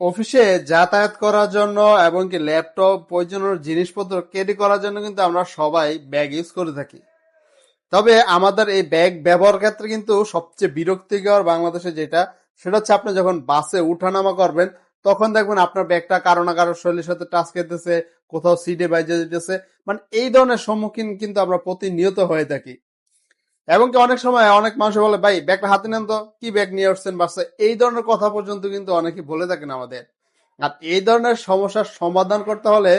অফিসে যাতায়াত করার জন্য এবং কি ল্যাপটপ প্রয়োজনীয় জিনিসপত্র ক্যারি করার জন্য কিন্তু আমরা সবাই ব্যাগ ইউজ করে থাকি। তবে আমাদের এই ব্যাগ ব্যবহার ক্ষেত্রে কিন্তু সবচেয়ে বিরক্তিকর বাংলাদেশে যেটা, সেটা হচ্ছে আপনি যখন বাসে উঠানামা করবেন, তখন দেখবেন আপনার ব্যাগটা কারো না কারো শরীরের সাথে টাচ খেতেছে, কোথাও সিটে বাইজে যেতেছে। মানে এই ধরনের সম্মুখীন কিন্তু আমরা প্রতিনিয়ত হয়ে থাকি। এবং কি অনেক সময় অনেক মানুষ বলে, ভাই ব্যাগটা হাতে নেন তো, কি ব্যাগ নিয়ে আসছেন বাসে, এই ধরনের কথা পর্যন্ত কিন্তু অনেকে বলে থাকেন আমাদের। আর এই ধরনের সমস্যার সমাধান করতে হলে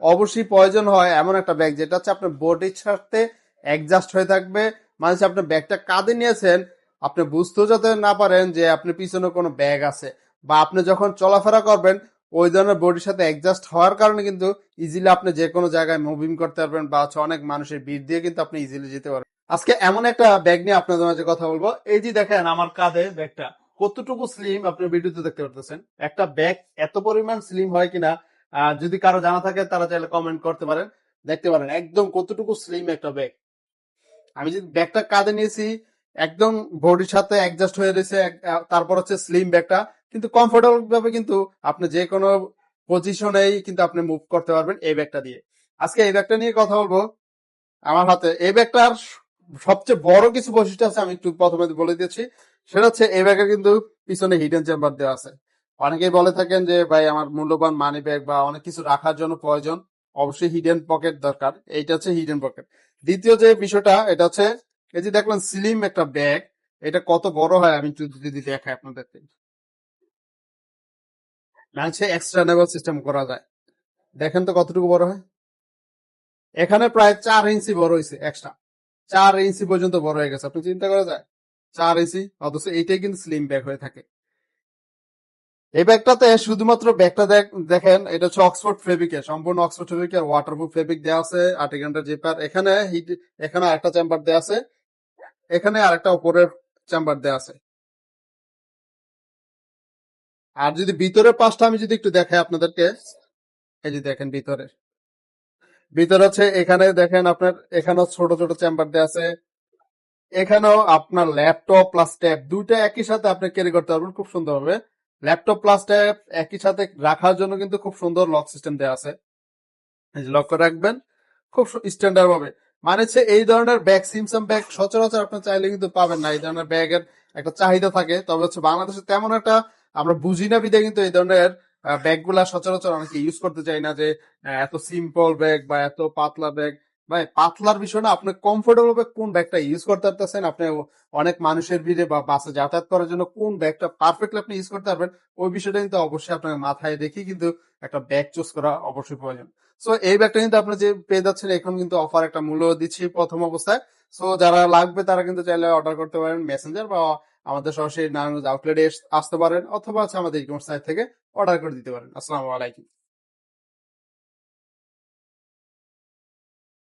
অবশ্যই প্রয়োজন হয় এমন একটা ব্যাগ যেটা হচ্ছে আপনার বডির সাথে অ্যাডজাস্ট হয়ে থাকবে। মানে হচ্ছে আপনার ব্যাগটা কাঁধে নিয়েছেন, আপনি বুঝতেও যাতে না পারেন যে আপনি পিছনে কোনো ব্যাগ আছে, বা আপনি যখন চলাফেরা করবেন ওই ধরনের বডির সাথে অ্যাডজাস্ট হওয়ার কারণে কিন্তু ইজিলি আপনি যে কোনো জায়গায় মুভিং করতে পারবেন, বা হচ্ছে অনেক মানুষের ভিড় দিয়ে কিন্তু আপনি ইজিলি যেতে পারবেন। আজকে এমন একটা ব্যাগ নিয়ে আপনাদের মাঝে কথা বলবো। এই যে দেখেন আমার কাঁধে ব্যাগটা কতটুকু স্লিম, আপনি ভিডিওতে দেখতে পারতেছেন। একটা ব্যাগ এত পরিমাণ স্লিম হয় কিনা, যদি কারো জানা থাকে তারা চাইলে কমেন্ট করতে পারেন। দেখতে পারেন একদম কতটুকু স্লিম একটা ব্যাগ। আমি যে ব্যাগটা কাঁধে নিয়েছি, একদম বডির সাথে অ্যাডজাস্ট হয়ে রয়েছে। তারপর হচ্ছে স্লিম ব্যাগটা, কিন্তু কমফোর্টেবল ভাবে কিন্তু আপনি যে কোনো পজিশনেই কিন্তু আপনি মুভ করতে পারবেন এই ব্যাগটা দিয়ে। আজকে এই ব্যাগটা নিয়ে কথা বলবো। আমার হাতে এই ব্যাগটার সবচেয়ে বড় কিছু বৈশিষ্ট্য আছে, আমি একটু প্রথমে বলে দিচ্ছি। সেটা হচ্ছে এই ব্যাগের কিন্তু পিছনে হিডেন চেম্বার দেওয়া আছে। অনেকেই বলে থাকেন যে ভাই আমার মূল্যবান মানি ব্যাগ বা অনেক কিছু রাখার জন্য প্রয়োজন, অবশ্যই হিডেন পকেট দরকার। এইটা হচ্ছে হিডেন পকেট। দ্বিতীয় যে বিষয়টা, এটা হচ্ছে এই যে দেখলেন স্লিম একটা ব্যাগ, এটা কত বড় হয় আমি একটু যদি দেখাই আপনাদেরকে। মানে হচ্ছে এক্সটার্নেবল সিস্টেম করা যায়। দেখেন তো কতটুকু বড় হয়। এখানে প্রায় 4 ইঞ্চি বড় হয়েছে এক্সট্রা। 4 ইঞ্চি পর্যন্ত বড় হয়ে গেছে, আপনি চিন্তা করা যায়। 4 ইঞ্চি, অথচ এইটাই কিন্তু স্লিম ব্যাগ হয়ে থাকে। এই ব্যাগটাতে শুধুমাত্র ব্যাগটা দেখেন, এটা হচ্ছে অক্সফোর্ড ফেব্রিকের, সম্পূর্ণ অক্সফোর্ড ফেব্রিকের ওয়াটারপ্রুফ ফেব্রিক দেওয়া আছে। 8 ঘন্টার জিপার, এখানে হিট, এখানে একটা চেম্বার দেওয়া আছে, এখানে আরেকটা উপরের চেম্বার দেওয়া আছে। আর যদি ভিতরের পাশটা আমি যদি একটু দেখাই আপনাদেরকে, এই যে দেখেন ভিতরে হচ্ছে, এখানে দেখেন আপনার এখানেও ছোট ছোট চেম্বার দেওয়া আছে। এখানেও আপনার ল্যাপটপ প্লাস ট্যাব দুইটা একই সাথে আপনি ক্যারি করতে পারবেন খুব সুন্দরভাবে। ল্যাপটপ প্লাস ট্যাব একই সাথে রাখার জন্য কিন্তু খুব সুন্দর লক সিস্টেম দেওয়া আছে। এই যে লক করে রাখবেন খুব স্ট্যান্ডার্ড ভাবে। মানে হচ্ছে এই ধরনের ব্যাগ, সিমসাম ব্যাগ সচরাচর আপনি চাইলে কিন্তু পাবেন না। এই ধরনের ব্যাগের একটা চাহিদা থাকে, তবে হচ্ছে বাংলাদেশে তেমন একটা আমরা বুঝি না বিধায় কিন্তু এই ধরনের ব্যাগ গুলা সচরাচর অনেকে ইউজ করতে চাই না, যে এত সিম্পল ব্যাগ বা এত পাতলা ব্যাগ। ভাই পাতলার বিষয় না, আপনি কমফোর্টেবল ভাবে কোন ব্যাগটা ইউজ করতে পারতেছেন, আপনি অনেক মানুষের ভিড়ে বা বাসে যাতায়াত করার জন্য কোন ব্যাগটা পারফেক্টলি আপনি ইউজ করতে পারবেন, ওই বিষয়টা কিন্তু অবশ্যই আপনার মাথায় রেখে কিন্তু একটা ব্যাগ চুজ করা অবশ্যই প্রয়োজন। সো এই ব্যাগটা কিন্তু আপনি যে পেয়ে যাচ্ছেন, এখন কিন্তু অফার একটা মূল্য দিচ্ছি প্রথম অবস্থায়। সো যারা লাগবে তারা কিন্তু চাইলে অর্ডার করতে পারেন মেসেঞ্জার, বা আমাদের সরাসরি নারায়ণগঞ্জ আউটলেটে আসতে পারেন, অথবা হচ্ছে আমাদের ই কমার্স সাইট থেকে অর্ডার করে দিতে পারেন। আসসালামু আলাইকুম।